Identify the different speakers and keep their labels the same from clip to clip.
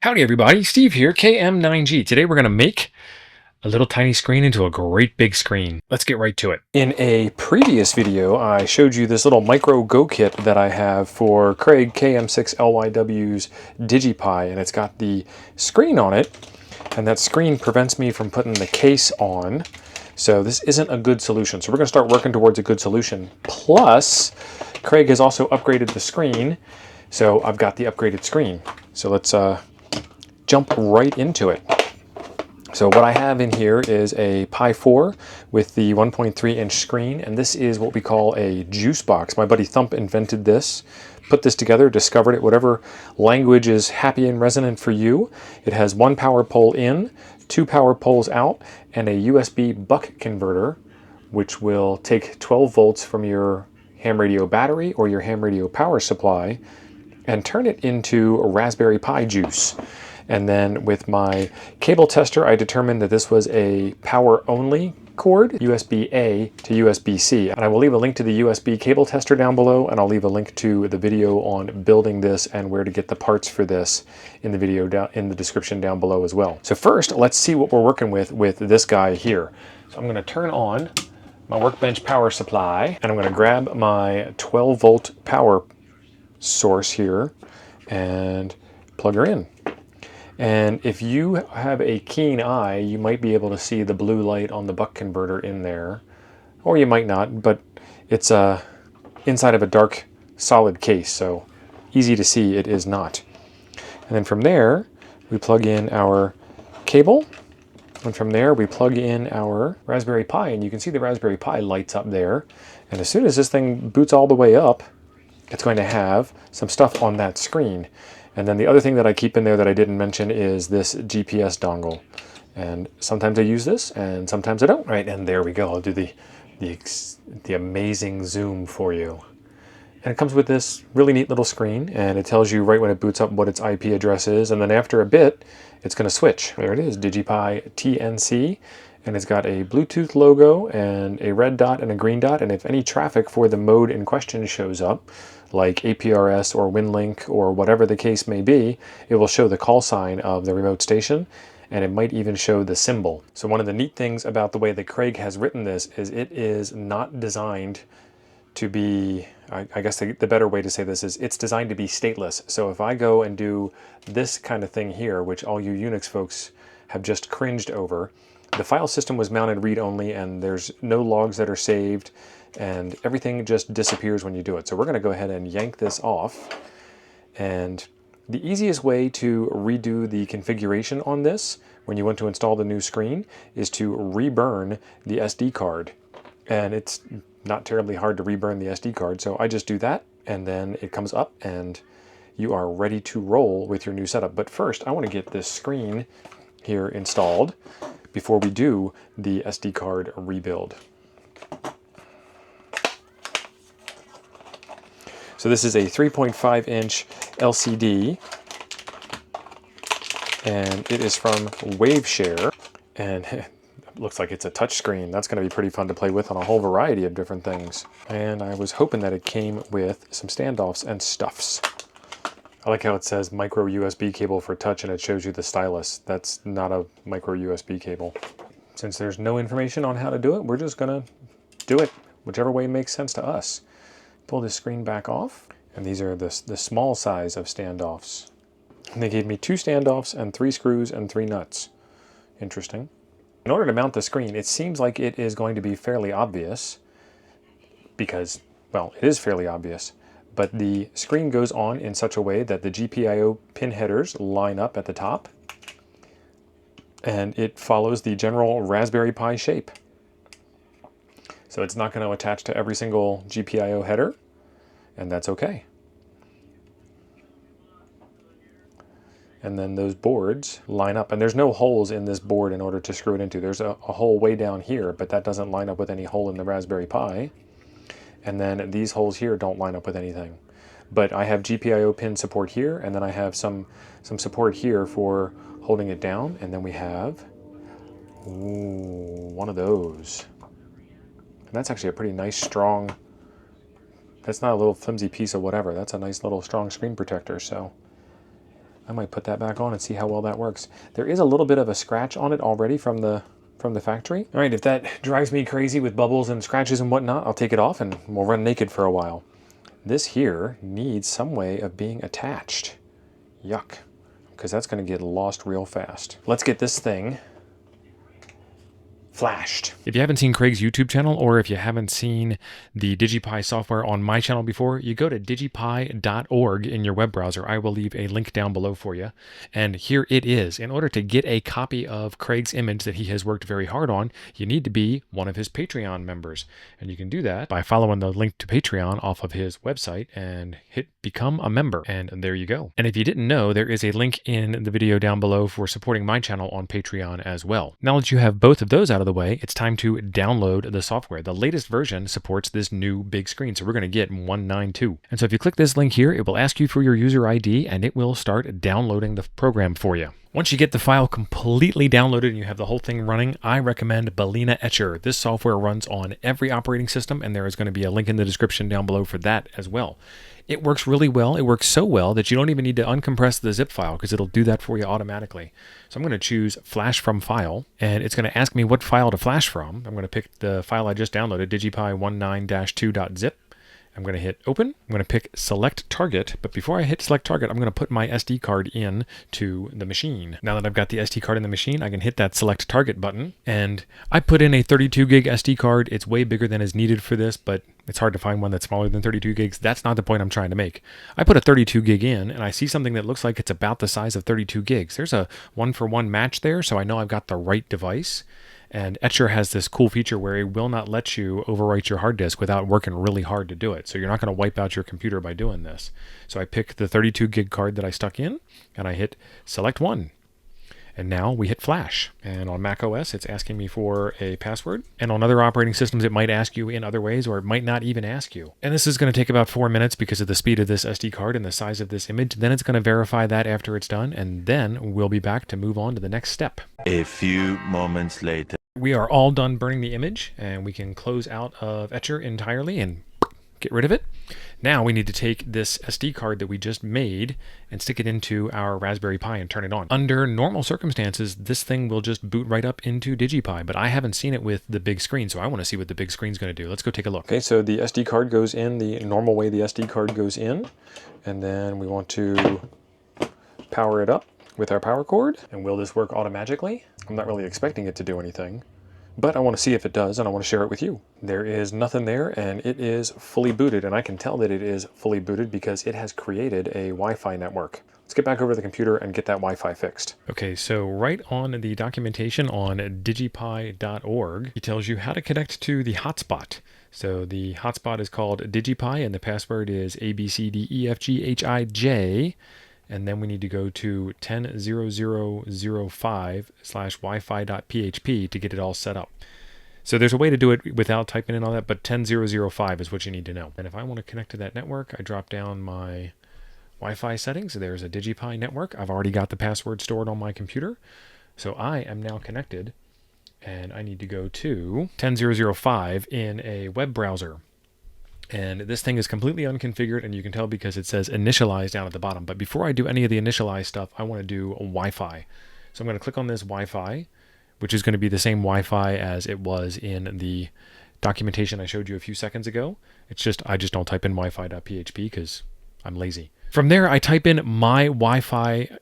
Speaker 1: Howdy everybody, Steve here, KM9G. Today we're going to make a little tiny screen into a great big screen. Let's get right to it. In a previous video, I showed you this little micro Go kit that I have for Craig KM6LYW's DigiPi, and it's got the screen on it, and that screen prevents me from putting the case on. So this isn't a good solution. So we're going to start working towards a good solution. Plus, Craig has also upgraded the screen, so I've got the upgraded screen. So let's jump right into it. So what I have in here is a Pi 4 with the 1.3-inch screen, and this is what we call a juice box. My buddy Thump invented this, put this together, discovered it, whatever language is happy and resonant for you. It has one power pole in, two power poles out, and a USB buck converter, which will take 12 volts from your ham radio battery or your ham radio power supply and turn it into a Raspberry Pi juice. And then with my cable tester, I determined that this was a power-only cord, USB-A to USB-C. And I will leave a link to the USB cable tester down below, and I'll leave a link to the video on building this and where to get the parts for this in the video down in the description down below as well. So first, let's see what we're working with this guy here. So I'm going to turn on my workbench power supply, and I'm going to grab my 12-volt power source here and plug her in. And if you have a keen eye, you might be able to see the blue light on the buck converter in there, or you might not, but it's inside of a dark solid case, so easy to see it is not. And then from there, we plug in our cable, and from there we plug in our Raspberry Pi, and you can see the Raspberry Pi lights up there. And as soon as this thing boots all the way up, it's going to have some stuff on that screen. And then the other thing that I keep in there that I didn't mention is this GPS dongle. And sometimes I use this and sometimes I don't. Right, and there we go. I'll do the amazing zoom for you. And it comes with this really neat little screen, and it tells you right when it boots up what its IP address is, and then after a bit, it's going to switch. There it is, DigiPi TNC, and it's got a Bluetooth logo and a red dot and a green dot, and if any traffic for the mode in question shows up, like APRS or WinLink or whatever the case may be, it will show the call sign of the remote station, and it might even show the symbol. So one of the neat things about the way that Craig has written this is it is not designed to be, I guess the better way to say this is it's designed to be stateless. So if I go and do this kind of thing here, which all you Unix folks have just cringed over, the file system was mounted read-only, and there's no logs that are saved, and everything just disappears when you do it. So we're going to go ahead and yank this off. And the easiest way to redo the configuration on this when you want to install the new screen is to reburn the SD card. And it's not terribly hard to reburn the SD card, so I just do that, and then it comes up and you are ready to roll with your new setup. But first, I want to get this screen here installed before we do the SD card rebuild. So this is a 3.5-inch LCD, and it is from Waveshare, and it looks like it's a touch screen. That's going to be pretty fun to play with on a whole variety of different things. And I was hoping that it came with some standoffs and stuffs. I like how it says micro USB cable for touch, and it shows you the stylus. That's not a micro USB cable. Since there's no information on how to do it, we're just going to do it whichever way makes sense to us. Pull this screen back off, and these are the small size of standoffs. And they gave me 2 standoffs and 3 screws and 3 nuts. Interesting. In order to mount the screen, it seems like it is going to be fairly obvious because, well, it is fairly obvious, but the screen goes on in such a way that the GPIO pin headers line up at the top, and it follows the general Raspberry Pi shape. So it's not going to attach to every single GPIO header, and that's okay. And then those boards line up, and there's no holes in this board in order to screw it into. There's a hole way down here, but that doesn't line up with any hole in the Raspberry Pi. And then these holes here don't line up with anything. But I have GPIO pin support here, and then I have some support here for holding it down, and then we have one of those. And that's actually a pretty nice, strong, that's not a little flimsy piece of whatever. That's a nice little strong screen protector. So I might put that back on and see how well that works. There is a little bit of a scratch on it already from the factory. All right, if that drives me crazy with bubbles and scratches and whatnot, I'll take it off and we'll run naked for a while. This here needs some way of being attached. Yuck, because that's going to get lost real fast. Let's get this thing flashed. If you haven't seen Craig's YouTube channel, or if you haven't seen the DigiPi software on my channel before, you go to digipi.org in your web browser. I will leave a link down below for you. And here it is. In order to get a copy of Craig's image that he has worked very hard on, you need to be one of his Patreon members. And you can do that by following the link to Patreon off of his website and hit become a member. And there you go. And if you didn't know, there is a link in the video down below for supporting my channel on Patreon as well. Now that you have both of those out of the way, it's time to download the software. The latest version supports this new big screen, so we're going to get 192. And so if you click this link here, it will ask you for your user ID and it will start downloading the program for you. Once you get the file completely downloaded and you have the whole thing running, I recommend Balena Etcher. This software runs on every operating system, and there is going to be a link in the description down below for that as well. It works really well. It works so well that you don't even need to uncompress the zip file because it'll do that for you automatically. So I'm going to choose Flash from File, and it's going to ask me what file to flash from. I'm going to pick the file I just downloaded, digipi19-2.zip. I'm going to hit open. I'm going to pick select target, but before I hit select target, I'm going to put my SD card in to the machine. Now that I've got the SD card in the machine, I can hit that select target button, and I put in a 32 gig SD card. It's way bigger than is needed for this, but it's hard to find one that's smaller than 32 gigs. That's not the point I'm trying to make. I put a 32 gig in, and I see something that looks like it's about the size of 32 gigs. There's a 1-for-1 match there, so I know I've got the right device. And Etcher has this cool feature where it will not let you overwrite your hard disk without working really hard to do it. So you're not going to wipe out your computer by doing this. So I pick the 32 gig card that I stuck in, and I hit select one. And now we hit flash. And on Mac OS, it's asking me for a password. And on other operating systems, it might ask you in other ways, or it might not even ask you. And this is going to take about 4 minutes because of the speed of this SD card and the size of this image. Then it's going to verify that after it's done. And then we'll be back to move on to the next step.
Speaker 2: A few moments later.
Speaker 1: We are all done burning the image, and we can close out of Etcher entirely and get rid of it. Now we need to take this SD card that we just made and stick it into our Raspberry Pi and turn it on. Under normal circumstances, this thing will just boot right up into DigiPi, but I haven't seen it with the big screen, so I want to see what the big screen's going to do. Let's go take a look. Okay, so the SD card goes in the normal way the SD card goes in, and then we want to power it up with our power cord. And will this work automatically? I'm not really expecting it to do anything, but I want to see if it does, and I want to share it with you. There is nothing there, and it is fully booted, and I can tell that it is fully booted because it has created a Wi-Fi network. Let's get back over to the computer and get that Wi-Fi fixed. Okay, so right on the documentation on digipi.org, it tells you how to connect to the hotspot. So the hotspot is called DigiPi, and the password is ABCDEFGHIJ. And then we need to go to 10.0.0.5/wifi.php to get it all set up. So there's a way to do it without typing in all that, but 10.0.0.5 is what you need to know. And if I want to connect to that network, I drop down my Wi-Fi settings. There's a DigiPi network. I've already got the password stored on my computer. So I am now connected, and I need to go to 10.0.0.5 in a web browser. And this thing is completely unconfigured, and you can tell because it says initialize down at the bottom. But before I do any of the initialize stuff, I want to do Wi-Fi. So I'm going to click on this Wi-Fi, which is going to be the same Wi-Fi as it was in the documentation I showed you a few seconds ago. It's just, I just don't type in wifi.php because I'm lazy. From there, I type in my Wi-Fi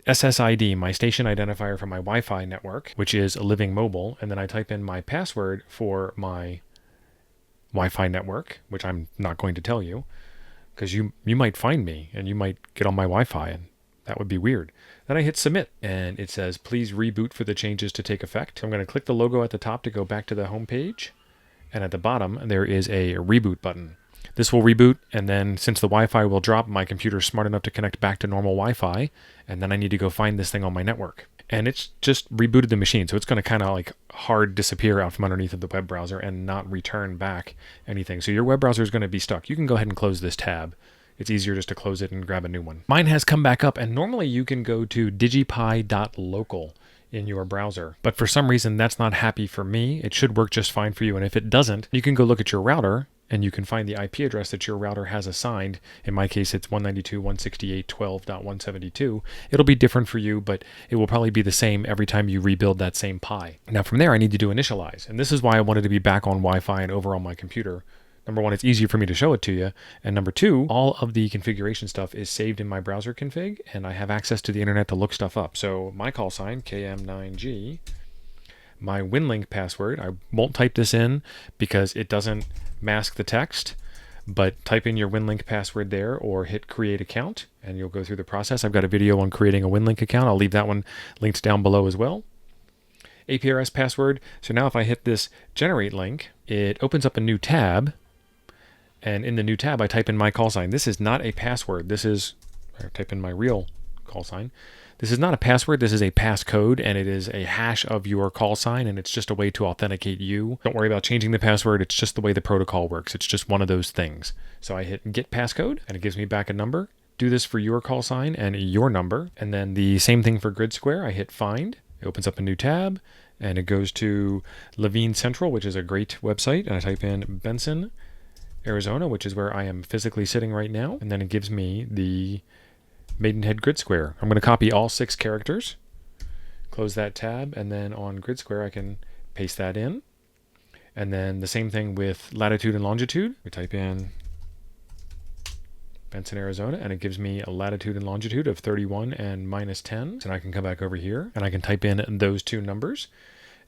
Speaker 1: SSID, my station identifier for my Wi-Fi network, which is Living Mobile, and then I type in my password for my Wi-Fi network, which I'm not going to tell you, because you might find me and you might get on my Wi-Fi, and that would be weird. Then I hit submit, and it says, please reboot for the changes to take effect. I'm going to click the logo at the top to go back to the home page, and at the bottom, there is a reboot button. This will reboot, and then since the Wi-Fi will drop, my computer's smart enough to connect back to normal Wi-Fi, and then I need to go find this thing on my network. And it's just rebooted the machine, so it's going to kind of like hard disappear out from underneath of the web browser and not return back anything. So your web browser is going to be stuck. You can go ahead and close this tab. It's easier just to close it and grab a new one. Mine has come back up, and normally you can go to digipi.local in your browser. But for some reason, that's not happy for me. It should work just fine for you, and if it doesn't, you can go look at your router and you can find the IP address that your router has assigned. In my case, it's 192.168.12.172. It'll be different for you, but it will probably be the same every time you rebuild that same PI. Now from there, I need to do initialize. And this is why I wanted to be back on Wi-Fi and over on my computer. Number one, it's easier for me to show it to you. And number two, all of the configuration stuff is saved in my browser config, and I have access to the internet to look stuff up. So my call sign, KM9G, my WinLink password, I won't type this in because it doesn't mask the text, but type in your WinLink password there or hit create account and you'll go through the process. I've got a video on creating a WinLink account. I'll leave that one linked down below as well. APRS password. So now if I hit this generate link, it opens up a new tab. And in the new tab, I type in my call sign. This is not a password. This is, I type in my real call sign. This is not a password. This is a passcode, and it is a hash of your call sign, and it's just a way to authenticate you. Don't worry about changing the password. It's just the way the protocol works. It's just one of those things. So I hit get passcode, and it gives me back a number. Do this for your call sign and your number. And then the same thing for grid square. I hit find. It opens up a new tab, and it goes to Levine Central, which is a great website. And I type in Benson, Arizona, which is where I am physically sitting right now. And then it gives me the Maidenhead grid square. I'm going to copy all 6 characters, close that tab, and then on grid square I can paste that in. And then the same thing with latitude and longitude. We type in Benson, Arizona, and it gives me a latitude and longitude of 31 and -10. So I can come back over here and I can type in those 2 numbers.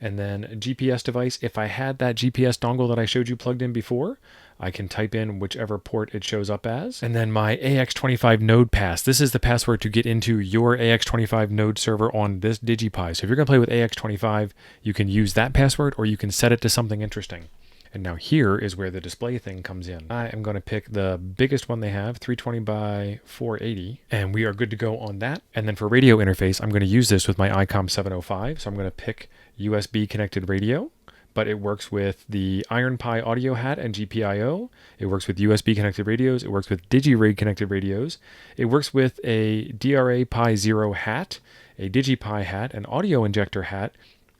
Speaker 1: And then GPS device, if I had that GPS dongle that I showed you plugged in before, I can type in whichever port it shows up as. And then my AX25 node pass. This is the password to get into your AX25 node server on this DigiPi. So if you're going to play with AX25, you can use that password or you can set it to something interesting. And now here is where the display thing comes in. I am going to pick the biggest one they have, 320 by 480, and we are good to go on that. And then for radio interface, I'm going to use this with my ICOM 705. So I'm going to pick USB connected radio, but it works with the IronPi audio hat and GPIO. It works with USB connected radios. It works with DigiRig connected radios. It works with a DRA Pi 0 hat, a DigiPi hat, an audio injector hat,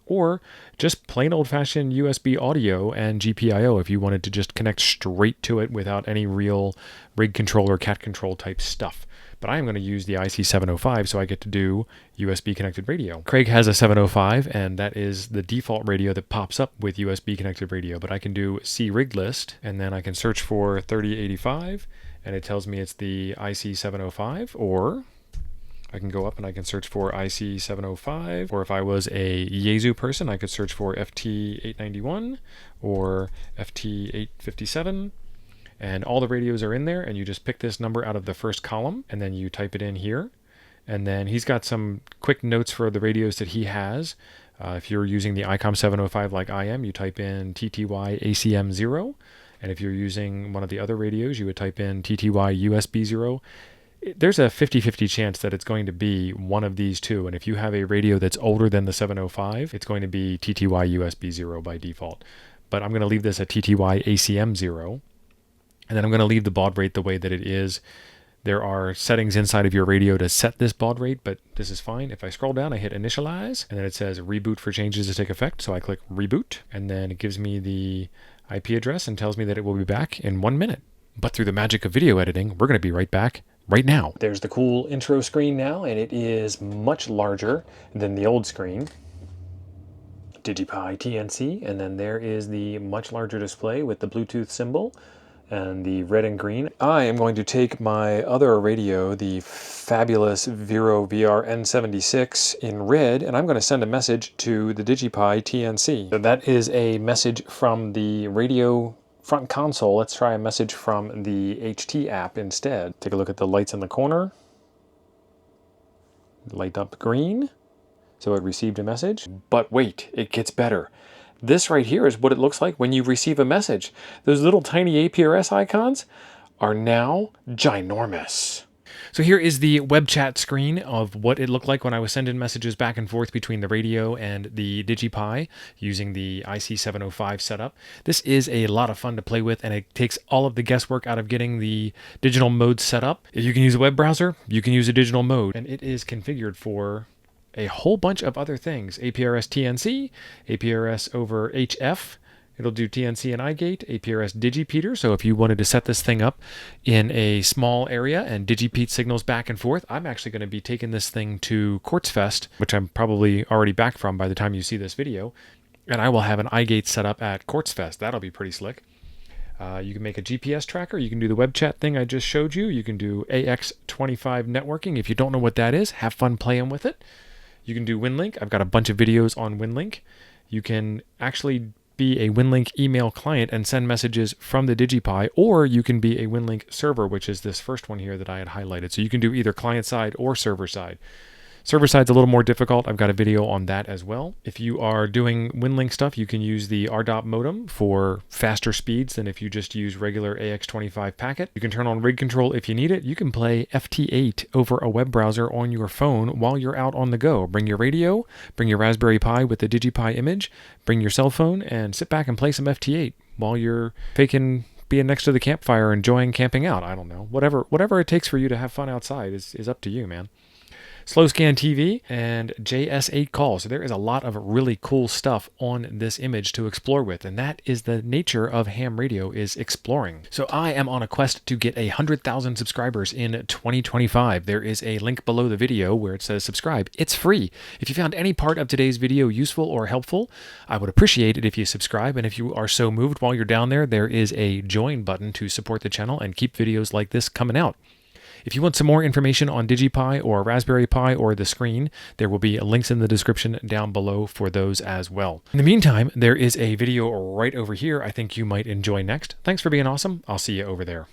Speaker 1: or just plain old-fashioned USB audio and GPIO if you wanted to just connect straight to it without any real rig control or cat control type stuff. But I am going to use the IC705, so I get to do USB connected radio. Craig has a 705, and that is the default radio that pops up with USB connected radio. But I can do C rig list, and then I can search for 3085, and it tells me it's the IC705, or I can go up and I can search for IC705, or if I was a Yaesu person, I could search for FT891 or FT857. And all the radios are in there, and you just pick this number out of the first column, and then you type it in here. And then he's got some quick notes for the radios that he has. If you're using the ICOM 705 like I am, you type in TTY ACM 0. And if you're using one of the other radios, you would type in TTY USB 0. There's a 50-50 chance that it's going to be one of these two. And if you have a radio that's older than the 705, it's going to be TTY USB 0 by default. But I'm going to leave this at TTY ACM 0. And then I'm going to leave the baud rate the way that it is. There are settings inside of your radio to set this baud rate, but this is fine. If I scroll down, I hit initialize, and then it says reboot for changes to take effect. So I click reboot, and then it gives me the IP address and tells me that it will be back in 1 minute. But through the magic of video editing, we're going to be right back right now. There's the cool intro screen now, and it is much larger than the old screen. DigiPi TNC, and then there is the much larger display with the Bluetooth symbol and the red and green. I am going to take my other radio, the fabulous Vero VR N76 in red, and I'm going to send a message to the DigiPi TNC. So that is a message from the radio front console. Let's try a message from the HT app instead. Take a look at the lights in the corner. Light up green. So it received a message. But wait, it gets better. This right here is what it looks like when you receive a message. Those little tiny APRS icons are now ginormous. So here is the web chat screen of what it looked like when I was sending messages back and forth between the radio and the DigiPi using the IC705 setup. This is a lot of fun to play with, and it takes all of the guesswork out of getting the digital mode set up. If you can use a web browser, you can use a digital mode, and it is configured for a whole bunch of other things. APRS TNC, APRS over HF, It'll do TNC and iGate, APRS digipeater. So if you wanted to set this thing up in a small area and digipeat signals back and forth, I'm actually going to be taking this thing to Quartzfest, which I'm probably already back from by the time you see this video. And I will have an iGate set up at Quartzfest. That'll be pretty slick. You can make a GPS tracker. You can do the web chat thing I just showed you. You can do AX25 networking. If you don't know what that is, have fun playing with it. You can do WinLink. I've got a bunch of videos on WinLink. You can actually be a WinLink email client and send messages from the DigiPi, or you can be a WinLink server, which is this first one here that I had highlighted. So you can do either client side or server side. Server side's a little more difficult. I've got a video on that as well. If you are doing WinLink stuff, you can use the RDOP modem for faster speeds than if you just use regular AX25 packet. You can turn on rig control if you need it. You can play FT8 over a web browser on your phone while you're out on the go. Bring your radio, bring your Raspberry Pi with the DigiPi image, bring your cell phone, and sit back and play some FT8 while you're faking being next to the campfire, enjoying camping out. I don't know. Whatever it takes for you to have fun outside is up to you, man. Slow scan TV and JS8 call. So there is a lot of really cool stuff on this image to explore with, and that is the nature of ham radio, is exploring. So I am on a quest to get 100,000 subscribers in 2025. There is a link below the video where it says subscribe. It's free. If you found any part of today's video useful or helpful, I would appreciate it if you subscribe, and if you are so moved while you're down there, there is a join button to support the channel and keep videos like this coming out. If you want some more information on DigiPi or Raspberry Pi or the screen, there will be links in the description down below for those as well. In the meantime, there is a video right over here I think you might enjoy next. Thanks for being awesome. I'll see you over there.